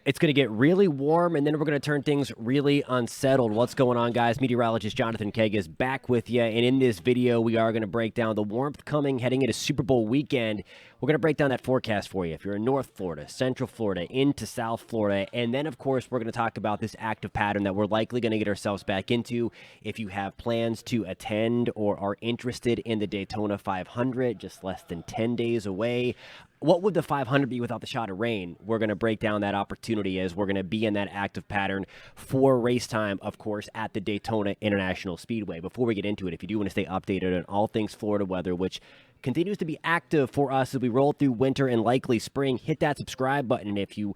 It's going to get really warm, and then we're going to turn things really unsettled. What's going on, guys? Meteorologist Jonathan Keg is back with you, and in this video, we are going to break down the warmth coming heading into Super Bowl weekend. We're going to break down that forecast for you if you're in North Florida, Central Florida, into South Florida, and then, of course, we're going to talk about this active pattern that we're likely going to get ourselves back into if you have plans to attend or are interested in the Daytona 500, just less than 10 days away. What would the 500 be without the shot of rain? We're going to break down that opportunity as we're going to be in that active pattern for race time, of course, at the Daytona International Speedway. Before we get into it, if you do want to stay updated on all things Florida weather, which continues to be active for us as we roll through winter and likely spring, hit that subscribe button. And if you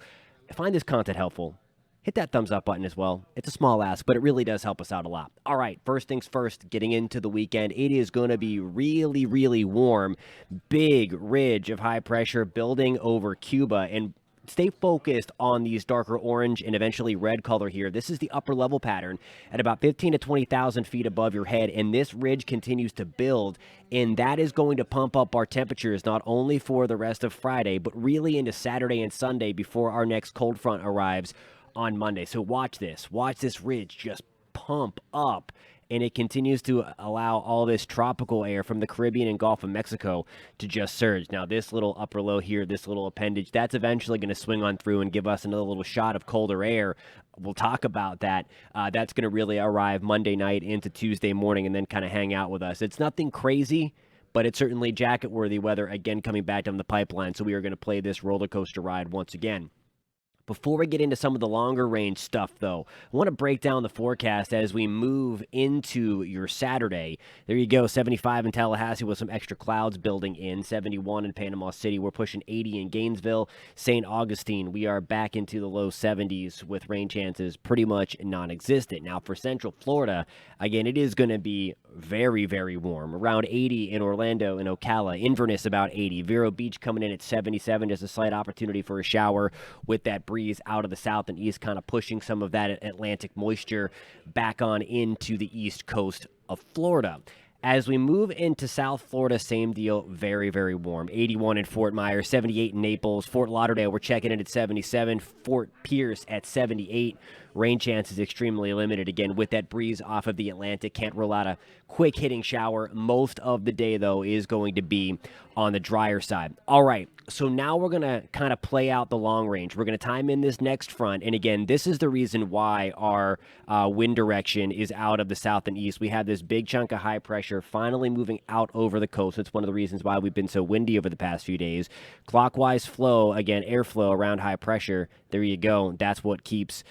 find this content helpful, hit that thumbs up button as well. It's a small ask, but it really does help us out a lot. All right, first things first, getting into the weekend, it is going to be really, really warm. Big ridge of high pressure building over Cuba, and stay focused on these darker orange and eventually red color here. This is the upper level pattern at about 15 to 20,000 feet above your head, and this ridge continues to build, and that is going to pump up our temperatures not only for the rest of Friday, but really into Saturday and Sunday before our next cold front arrives on Monday. So watch this ridge just pump up, and it continues to allow all this tropical air from the Caribbean and Gulf of Mexico to just surge. Now this little upper low here, this little appendage, that's eventually going to swing on through and give us another little shot of colder air. We'll talk about that. That's going to really arrive Monday night into Tuesday morning and then kind of hang out with us. It's nothing crazy, but it's certainly jacket-worthy weather again coming back down the pipeline, so we are going to play this roller coaster ride once again. Before we get into some of the longer range stuff, though, I want to break down the forecast as we move into your Saturday. There you go, 75 in Tallahassee with some extra clouds building in, 71 in Panama City. We're pushing 80 in Gainesville. St. Augustine, we are back into the low 70s with rain chances pretty much non-existent. Now, for Central Florida, again, it is going to be very, very warm. Around 80 in Orlando and Ocala. Inverness about 80. Vero Beach coming in at 77. Just a slight opportunity for a shower with that breeze out of the south and east, kind of pushing some of that Atlantic moisture back on into the east coast of Florida. As we move into South Florida, same deal, very, very warm. 81 in Fort Myers, 78 in Naples. Fort Lauderdale, we're checking in at 77. Fort Pierce at 78. Rain chances extremely limited. Again, with that breeze off of the Atlantic, can't rule out a quick hitting shower. Most of the day, though, is going to be on the drier side. All right, so now we're going to kind of play out the long range. We're going to time in this next front. And again, this is the reason why our wind direction is out of the south and east. We have this big chunk of high pressure finally moving out over the coast. It's one of the reasons why we've been so windy over the past few days. Clockwise flow, again, airflow around high pressure. There you go. That's what keeps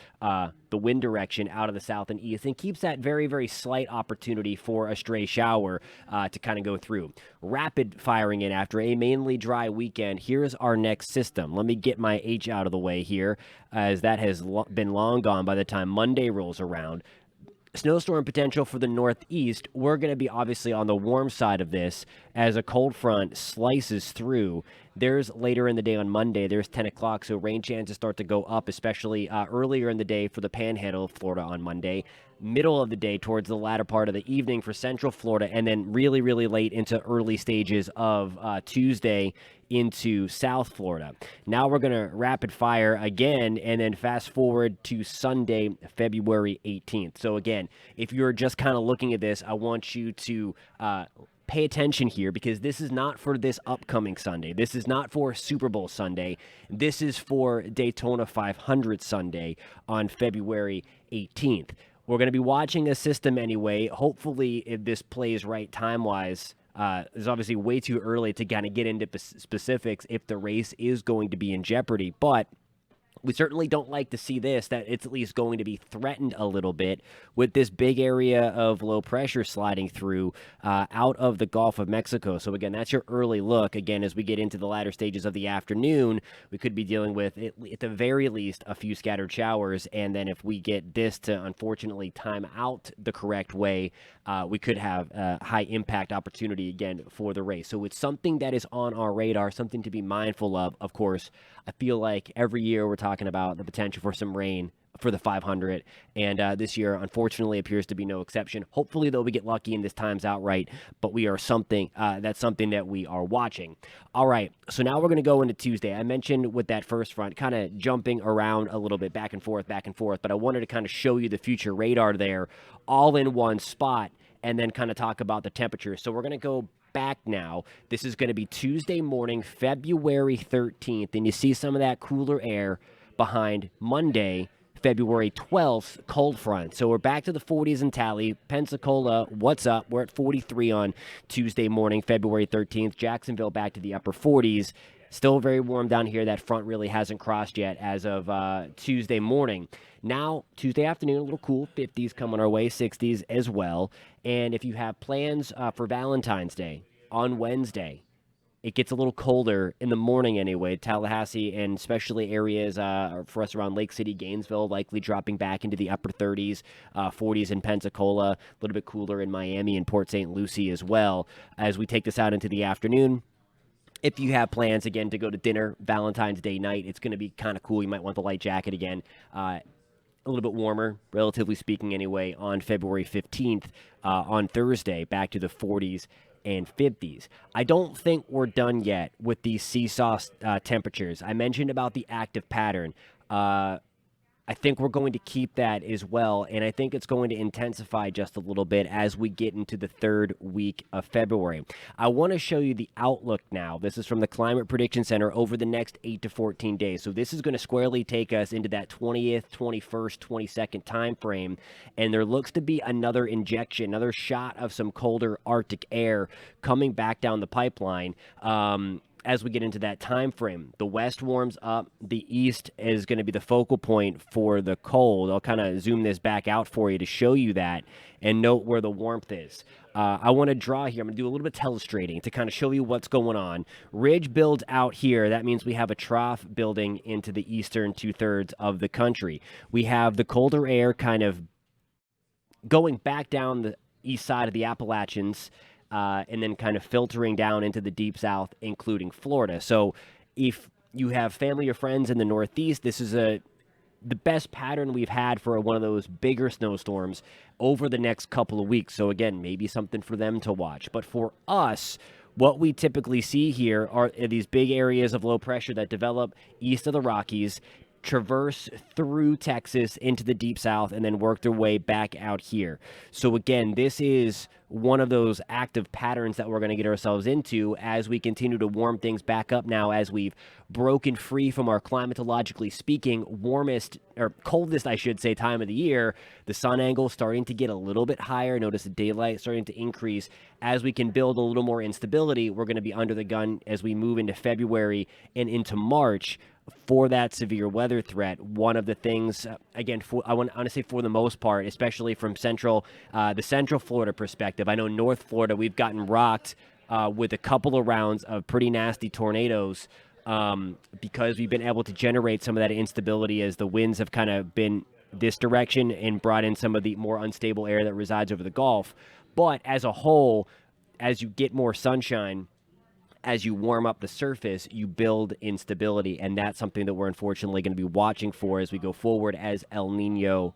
the wind direction out of the south and east and keeps that very, very slight opportunity for a stray shower to kind of go through. Rapid firing in after a mainly dry weekend. Here's our next system. Let me get my H out of the way here, as that has been long gone by the time Monday rolls around. Snowstorm potential for the northeast. We're going to be obviously on the warm side of this as a cold front slices through. There's later in the day on Monday, there's 10 o'clock, so rain chances start to go up, especially earlier in the day for the panhandle of Florida on Monday. Middle of the day towards the latter part of the evening for Central Florida, and then really, really late into early stages of Tuesday into South Florida. Now we're going to rapid fire again and then fast forward to Sunday, February 18th. So again, if you're just kind of looking at this, I want you to pay attention here, because this is not for this upcoming Sunday. This is not for Super Bowl Sunday. This is for Daytona 500 Sunday on February 18th. We're going to be watching a system anyway. Hopefully, if this plays right time-wise, it's obviously way too early to kind of get into specifics if the race is going to be in jeopardy, but we certainly don't like to see this, that it's at least going to be threatened a little bit with this big area of low pressure sliding through out of the Gulf of Mexico. So again, that's your early look. Again, as we get into the latter stages of the afternoon, we could be dealing with, at the very least, a few scattered showers. And then if we get this to unfortunately time out the correct way, we could have a high impact opportunity again for the race. So it's something that is on our radar, something to be mindful of. Of course, I feel like every year we're talking about the potential for some rain for the 500, and this year, unfortunately, appears to be no exception. Hopefully, though, we get lucky and this time's outright, but that's something that we are watching. All right, so now we're going to go into Tuesday. I mentioned with that first front, kind of jumping around a little bit, back and forth, but I wanted to kind of show you the future radar there, all in one spot, and then kind of talk about the temperatures. So we're going to go back now. This is going to be Tuesday morning, February 13th, and you see some of that cooler air behind Monday, February 12th, cold front. So we're back to the 40s in Tally. Pensacola, what's up? We're at 43 on Tuesday morning, February 13th. Jacksonville back to the upper 40s. Still very warm down here. That front really hasn't crossed yet as of Tuesday morning. Now, Tuesday afternoon, a little cool, 50s coming our way, 60s as well. And if you have plans for Valentine's Day on Wednesday, it gets a little colder in the morning anyway. Tallahassee and especially areas for us around Lake City, Gainesville, likely dropping back into the upper 30s, 40s in Pensacola, a little bit cooler in Miami and Port St. Lucie as well. As we take this out into the afternoon, if you have plans, again, to go to dinner Valentine's Day night, it's going to be kind of cool. You might want the light jacket again. A little bit warmer, relatively speaking anyway, on February 15th on Thursday, back to the 40s and 50s. I don't think we're done yet with these seesaw temperatures. I mentioned about the active pattern. I think we're going to keep that as well, and I think it's going to intensify just a little bit as we get into the third week of February. I want to show you the outlook now. This is from the Climate Prediction Center over the next 8 to 14 days. So this is going to squarely take us into that 20th, 21st, 22nd time frame, and there looks to be another injection, another shot of some colder Arctic air coming back down the pipeline. As we get into that time frame, the west warms up, the east is going to be the focal point for the cold. I'll kind of zoom this back out for you to show you that and note where the warmth is. I want to draw here. I'm going to do a little bit of telestrating to kind of show you what's going on. Ridge builds out here. That means we have a trough building into the eastern two-thirds of the country. We have the colder air kind of going back down the east side of the Appalachians, and then kind of filtering down into the deep south, including Florida. So if you have family or friends in the Northeast, this is the best pattern we've had for one of those bigger snowstorms over the next couple of weeks. So again, maybe something for them to watch. But for us, what we typically see here are these big areas of low pressure that develop east of the Rockies, traverse through Texas into the deep south, and then work their way back out here. So again, this is one of those active patterns that we're going to get ourselves into as we continue to warm things back up now, as we've broken free from our climatologically speaking warmest, or coldest, I should say, time of the year. The sun angle starting to get a little bit higher. Notice the daylight starting to increase. As we can build a little more instability, we're going to be under the gun as we move into February and into March for that severe weather threat. One of the things, again, I want to say for the most part, especially from the Central Florida perspective, I know North Florida, we've gotten rocked with a couple of rounds of pretty nasty tornadoes because we've been able to generate some of that instability as the winds have kind of been this direction and brought in some of the more unstable air that resides over the Gulf. But as a whole, as you get more sunshine, as you warm up the surface, you build instability, and that's something that we're unfortunately going to be watching for as we go forward as El Nino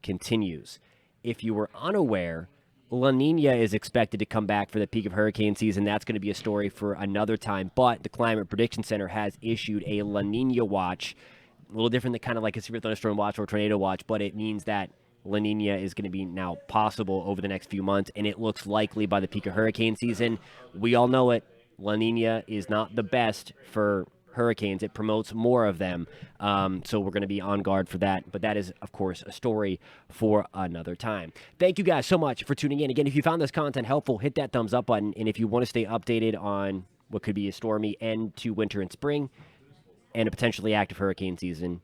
continues. If you were unaware, La Nina is expected to come back for the peak of hurricane season. That's going to be a story for another time, but the Climate Prediction Center has issued a La Nina watch, a little different than kind of like a severe thunderstorm watch or tornado watch, but it means that La Nina is going to be now possible over the next few months, and it looks likely by the peak of hurricane season. We all know it. La Nina is not the best for hurricanes. It promotes more of them. So we're going to be on guard for that. But that is, of course, a story for another time. Thank you guys so much for tuning in. Again, if you found this content helpful, hit that thumbs up button. And if you want to stay updated on what could be a stormy end to winter and spring and a potentially active hurricane season,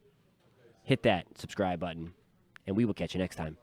hit that subscribe button. And we will catch you next time.